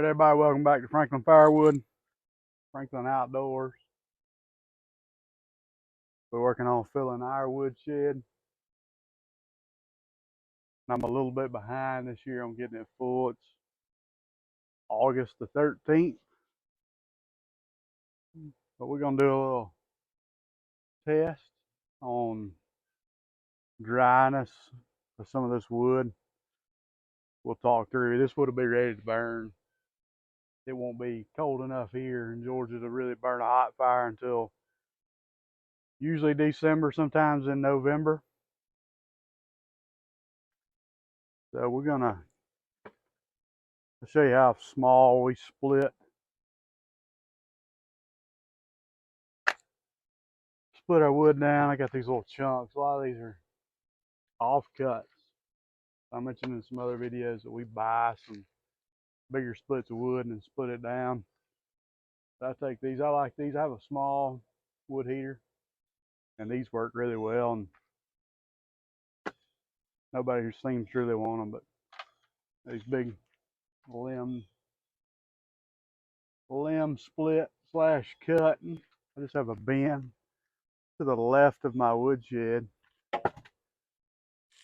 everybody, welcome back to Franklin Firewood, Franklin Outdoors. We're working on filling our woodshed. I'm a little bit behind this year on getting it full. It's August the 13th, but we're gonna do a little test on dryness of some of this wood. We'll talk through. This wood will be ready to burn. It won't be cold enough here in Georgia to really burn a hot fire until usually December, sometimes in November. So we're gonna show you how small we split our wood down. I got these little chunks. A lot of these are offcuts. I mentioned in some other videos that we buy some bigger splits of wood and split it down. So I take these. I like these. I have a small wood heater, and these work really well. And nobody seems sure they want them, but these big limb split slash cut. I just have a bin to the left of my woodshed,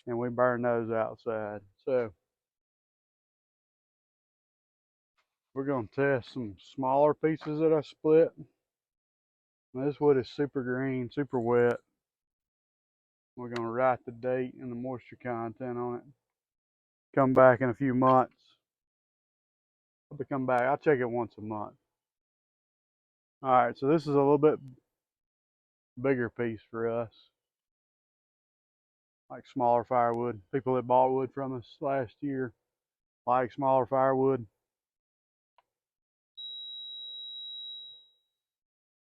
and we burn those outside. So we're going to test some smaller pieces that I split. Now, this wood is super green, super wet. We're going to write the date and the moisture content on it. Come back in a few months. I'll come back. I'll check it once a month. All right, so this is a little bit bigger piece for us. Like smaller firewood. People that bought wood from us last year like smaller firewood.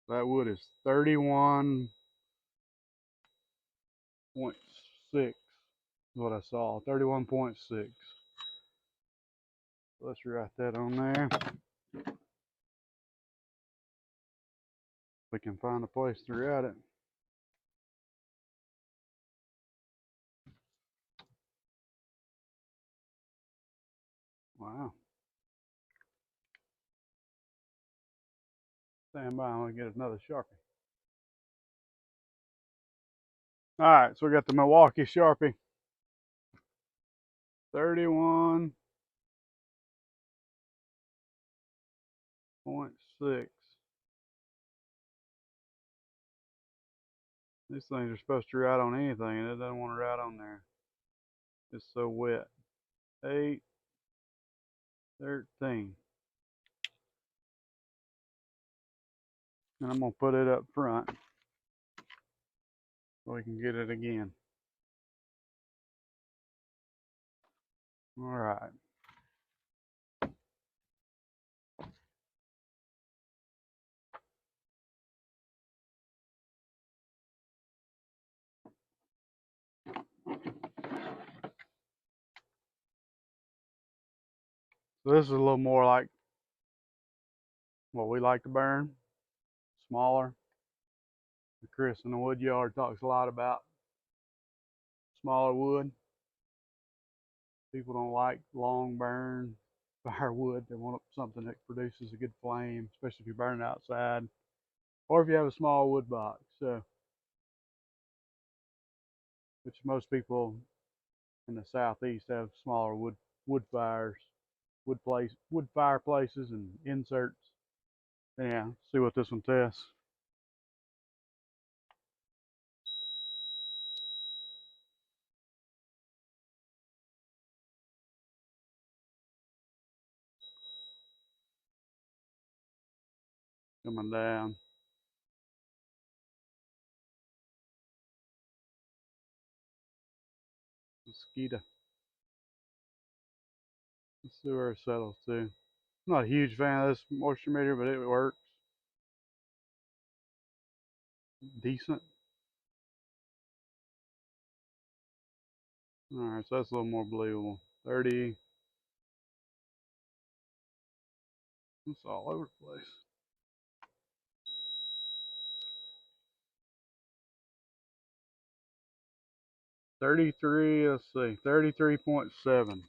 That wood is 31.6 is what I saw. 31.6. Let's write that on there. We can find a place to write it. Wow. Stand by, I'm gonna get another Sharpie. All right, so we got the Milwaukee Sharpie. 31.6. These things are supposed to write on anything, and it doesn't want to write on there. It's so wet. 8/13. And I'm gonna put it up front so we can get it again. All right. So this is a little more like what we like to burn, smaller. Chris in the wood yard talks a lot about smaller wood. People don't like long burn firewood. They want something that produces a good flame, especially if you burn it outside or if you have a small wood box. So, which most people in the southeast have smaller wood fires, wood fireplaces and inserts. Yeah, see what this one tests. Coming down. Mosquito. Let's see where it settles to. I'm not a huge fan of this moisture meter, but it works. Decent. Alright, so that's a little more believable. 30. It's all over the place. 33, let's see, 33.7.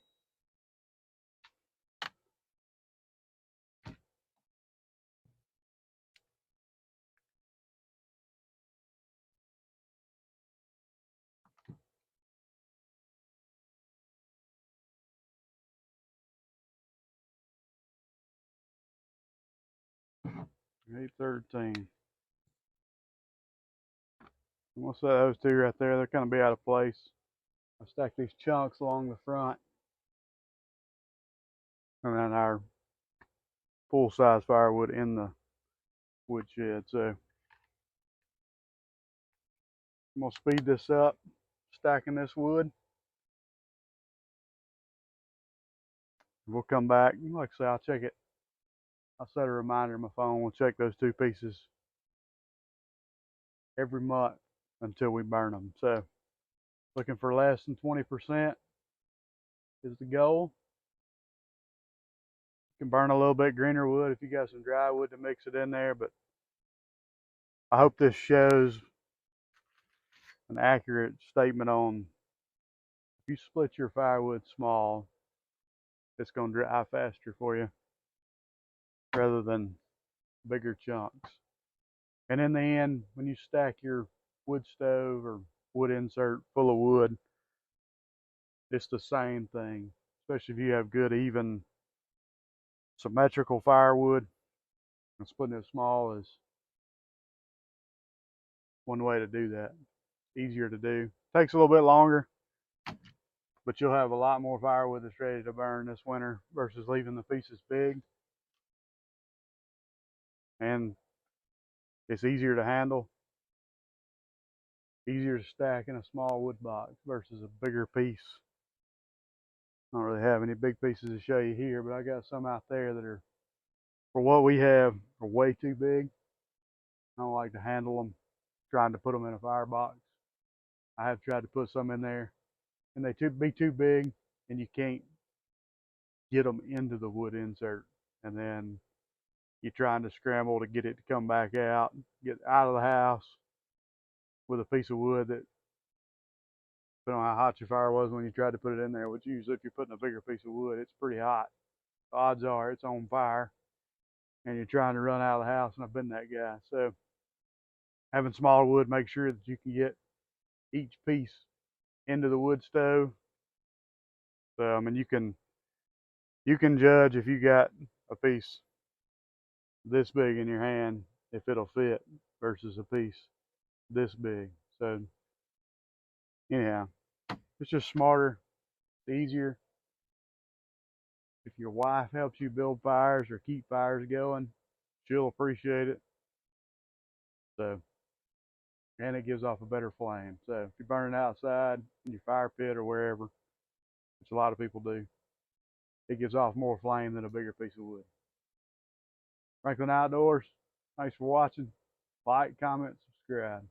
813. I'm gonna set those two right there. They're gonna be out of place. I stack these chunks along the front, and then our full-size firewood in the woodshed. So I'm gonna speed this up, stacking this wood. We'll come back. Like I say, I'll check it. I'll set a reminder on my phone. We'll check those two pieces every month until we burn them. So looking for less than 20% is the goal. You can burn a little bit greener wood if you got some dry wood to mix it in there, but I hope this shows an accurate statement on if you split your firewood small, it's going to dry faster for you rather than bigger chunks. And in the end, when you stack your wood stove or wood insert full of wood, it's the same thing, especially if you have good, even, symmetrical firewood. And splitting it small is one way to do that. Easier to do. Takes a little bit longer, but you'll have a lot more firewood that's ready to burn this winter versus leaving the pieces big. And it's easier to handle, easier to stack in a small wood box versus a bigger piece. I don't really have any big pieces to show you here, but I got some out there that are, for what we have, are way too big. I don't like to handle them, trying to put them in a firebox. I have tried to put some in there, and they be too big, and you can't get them into the wood insert. And then you're trying to scramble to get it to come back out, get out of the house with a piece of wood that, depending on how hot your fire was when you tried to put it in there, which usually if you're putting a bigger piece of wood, it's pretty hot. Odds are it's on fire, and you're trying to run out of the house, and I've been that guy. So having smaller wood, make sure that you can get each piece into the wood stove. So I mean, you can judge if you got a piece this big in your hand if it'll fit versus a piece this big. So anyhow, it's just smarter, it's easier. If your wife helps you build fires or keep fires going, she'll appreciate it. So, and it gives off a better flame. So if you're burning outside in your fire pit or wherever, which a lot of people do, it gives off more flame than a bigger piece of wood. Franklin Outdoors, thanks for watching. Like, comment, subscribe.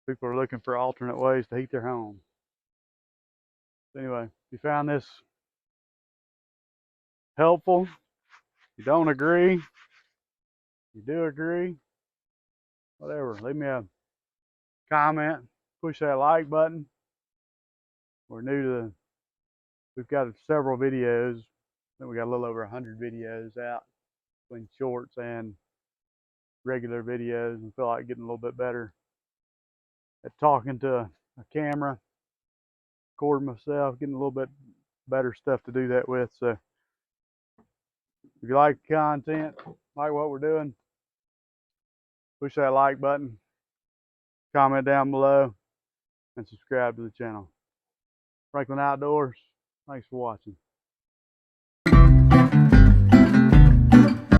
People are looking for alternate ways to heat their home. Anyway, if you found this helpful, you don't agree, you do agree, whatever, leave me a comment, push that like button. We're new to we've got several videos. I think we got a little over 100 videos out between shorts and regular videos, and feel like getting a little bit better at talking to a camera, recording myself, getting a little bit better stuff to do that with. So if you like the content, like what we're doing, push that like button, comment down below, and subscribe to the channel. Franklin Outdoors, thanks for watching.